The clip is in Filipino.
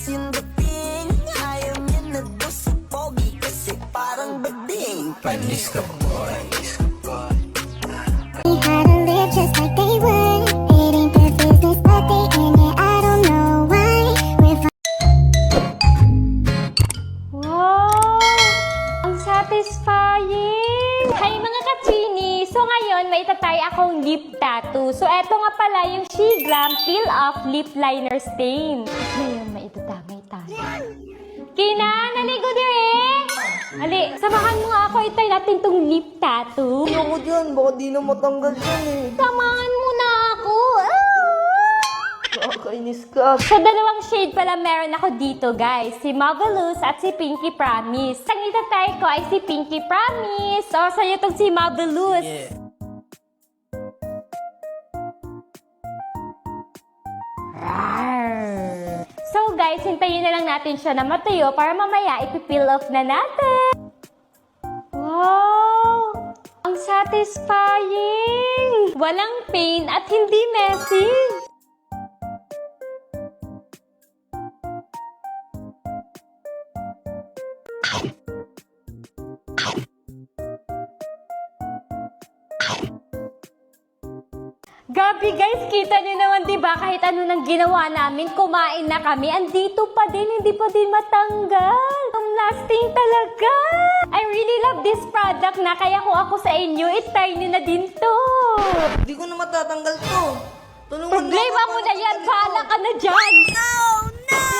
Alisin dating Ayaw niya na to si Pogi Kasi parang bading Panis ka boy. We had to live just like they would. It ain't their business, but they in it. I don't know why. Wow! Ang satisfying! Hi mga kachini! So ngayon, may itatry akong lip tattoo. So eto nga pala yung She Glam Peel Off Lip Liner Stain. Ngayon, may itatamay tayo. Kina, naligo dire! Ali, samahan mo nga ako, itry natin tong lip tattoo. Ayoko dyan, baka di na matanggal yan eh. Samahan mo na ako! Nakakainis ka. So, dalawang shade pala meron ako dito, guys. Si Marvelous at si Pinky Promise. Ang itatry ko ay si Pinky Promise. O, sa'yo itong si Marvelous. Yeah. Rawr. So, guys, hintayin na lang natin siya na matuyo para mamaya ipipeel off na natin. Wow! Ang satisfying! Walang pain at hindi messy. Gabi guys, kita nyo naman diba kahit ano nang ginawa namin, kumain na kami, andito pa din, hindi pa din matanggal. Ang lasting talaga. I really love this product na kaya kung ako sa inyo, itry nyo na din to. Hindi ko na matatanggal to. Tulungan Problema mo na yan, bahala ka na dyan. No, no!